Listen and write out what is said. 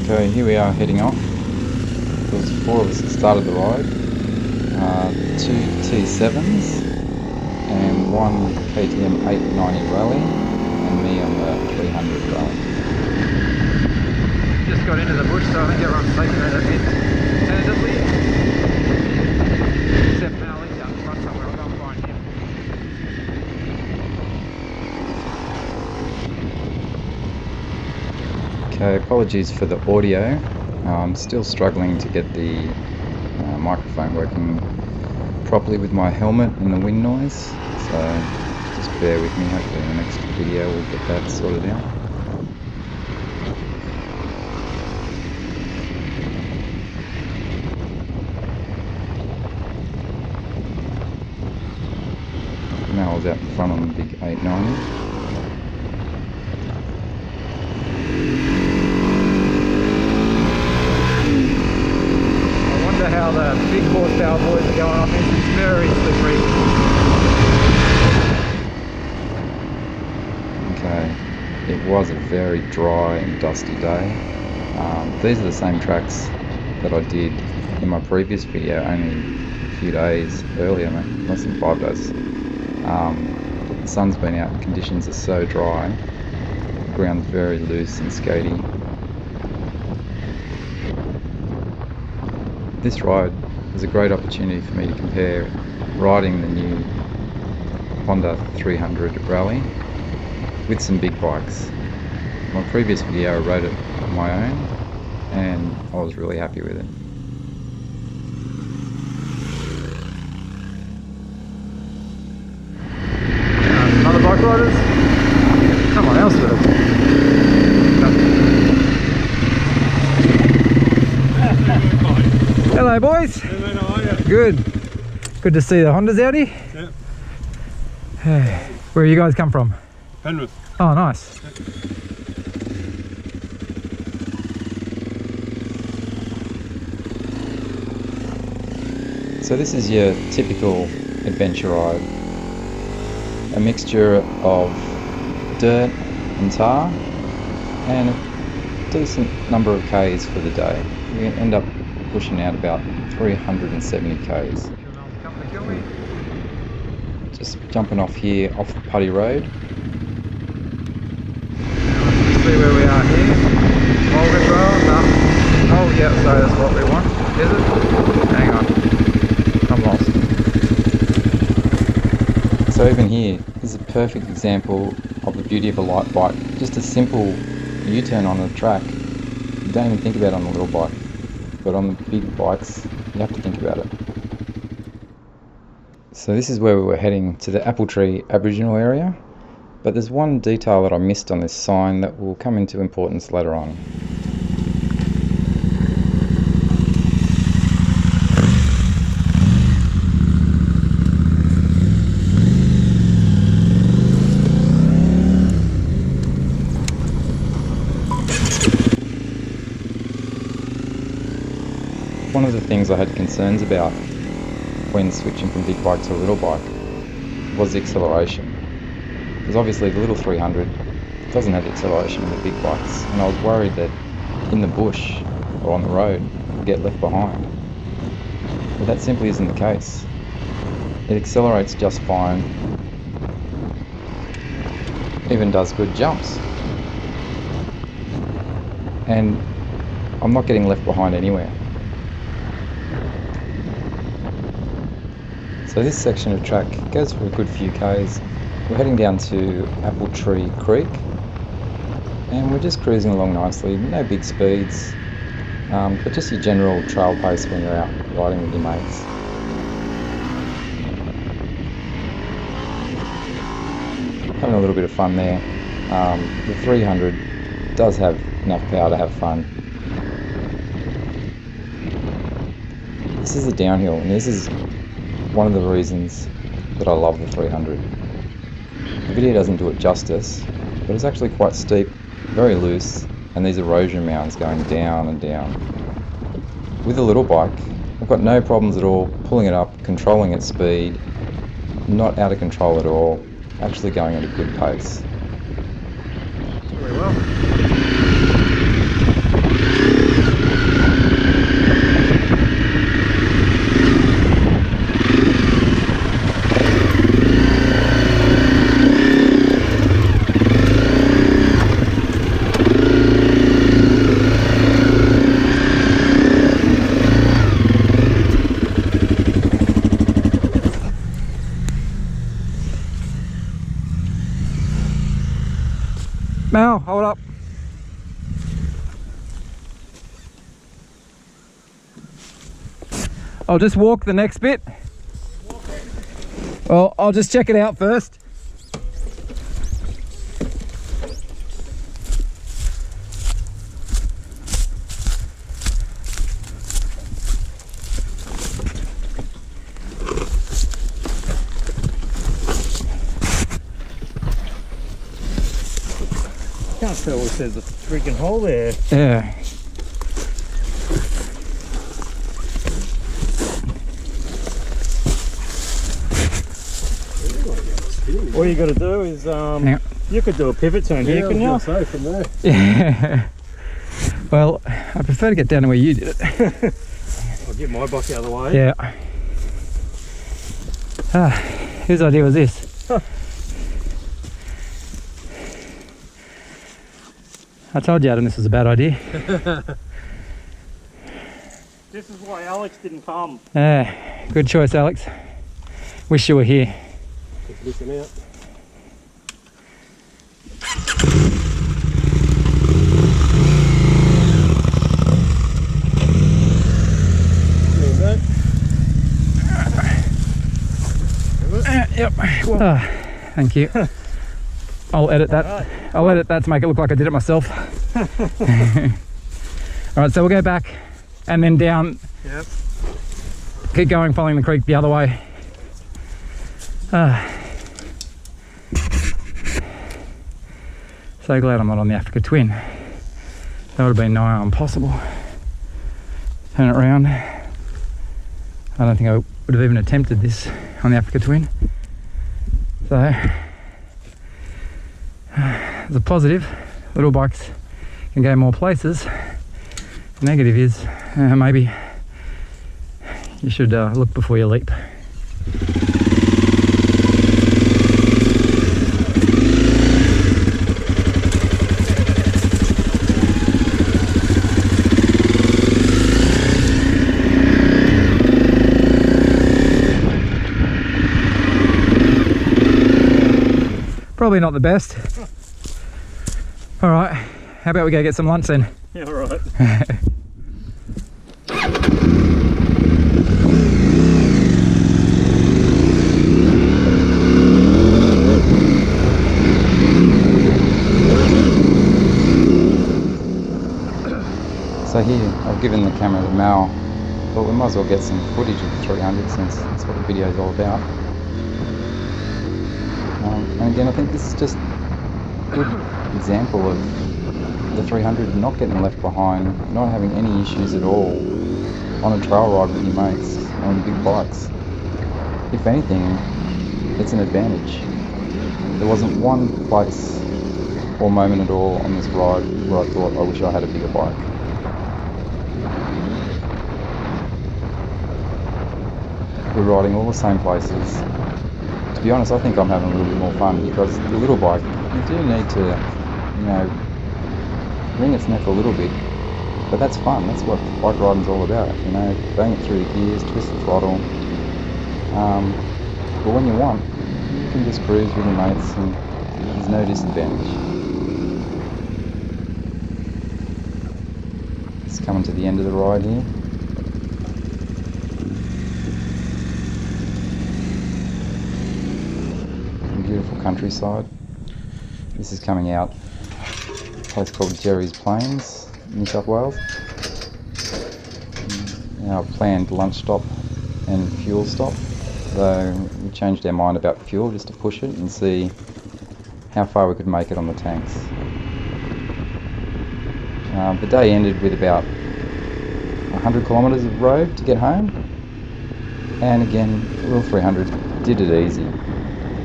Okay, here we are heading off. There was 4 of us that started the ride. 2 T7s and 1 KTM 890 rally and me on the 300 rally. Just got into the bush, so I think everyone's taking it a bit tentatively. Except Mal, he's out front somewhere. I'll go and find him. Okay, apologies for the audio. I'm still struggling to get the microphone working properly with my helmet and the wind noise, so just bear with me. Hopefully in the next video we'll get that sorted out. Mal's out in front on the big 890. How the big horsepower boys are going on this. It's very slippery. Okay, it was a very dry and dusty day. These are the same tracks that I did in my previous video only a few days earlier, less than 5 days. The sun's been out, the conditions are so dry, the ground's very loose and skatey. This ride was a great opportunity for me to compare riding the new Honda 300 Rally with some big bikes. In my previous video I rode it on my own and I was really happy with it. Other bike riders? Someone else with it. Hello boys. Hello, how are you? Good. Good to see the Hondas out here. Yeah. Where you guys come from? Penrith. Oh, nice. Yeah. So this is your typical adventure ride. A mixture of dirt and tar and a decent number of Ks for the day. We end up pushing out about 370 Ks. Just jumping off here off the Putty Road. See where we are here. Walden Road. Oh yeah, so that's what we want. Is it? Hang on. I'm lost. So even here is a perfect example of the beauty of a light bike. Just a simple U-turn on the track. You don't even think about it on a little bike. But on the big bikes, you have to think about it. So this is where we were heading, to the Apple Tree Aboriginal area. But there's one detail that I missed on this sign that will come into importance later on. One of the things I had concerns about when switching from big bike to a little bike was the acceleration. Because obviously the little 300 doesn't have the acceleration of the big bikes, and I was worried that in the bush or on the road I'd get left behind. But that simply isn't the case. It accelerates just fine, even does good jumps. And I'm not getting left behind anywhere. So this section of track goes for a good few Ks. We're heading down to Apple Tree Creek and we're just cruising along nicely, no big speeds, but just your general trail pace when you're out riding with your mates. Having a little bit of fun there. The 300 does have enough power to have fun. This is a downhill, and this is one of the reasons that I love the 300. The video doesn't do it justice, but it's actually quite steep, very loose, and these erosion mounds going down and down. With a little bike, I've got no problems at all pulling it up, controlling its speed, not out of control at all, actually going at a good pace. Very well. I'll just walk the next bit. Well, I'll just check it out first. Can't tell if there's a freaking hole there. Yeah. All you got to do is, you could do a pivot turn here, couldn't you? So from there. Yeah. Well, I prefer to get down to where you did it. I'll get my bike out of the way. Yeah. Whose idea was this? I told you, Adam, this was a bad idea. This is why Alex didn't come. Good choice, Alex. Wish you were here. Just listen out. Yep. Thank you. I'll edit that. Right. I'll edit that to make it look like I did it myself. Alright, so we'll go back and then down. Yep. Keep going, following the creek the other way. So glad I'm not on the Africa Twin. That would have been nigh impossible. Turn it around. I don't think I would have even attempted this on the Africa Twin. So, as a positive, little bikes can go more places. The negative is maybe you should look before you leap. Probably not the best. All right, how about we go get some lunch then? Yeah, all right. So here, I've given the camera the Mal, but we might as well get some footage of the 300 since that's what the video is all about. And again, I think this is just a good example of the 300 not getting left behind, not having any issues at all on a trail ride with your mates on big bikes. If anything, it's an advantage. There wasn't one place or moment at all on this ride where I thought, I wish I had a bigger bike. We're riding all the same places. To be honest, I think I'm having a little bit more fun because the little bike, you do need to, you know, wring its neck a little bit, but that's fun. That's what bike riding's all about, you know, bang it through the gears, twist the throttle. But when you want, you can just cruise with your mates and there's no disadvantage. It's coming to the end of the ride here. Beautiful countryside. This is coming out a place called Jerry's Plains, New South Wales. Our planned lunch stop and fuel stop, though we changed our mind about fuel just to push it and see how far we could make it on the tanks. The day ended with about 100 kilometres of road to get home, and again, the little 300 did it easy.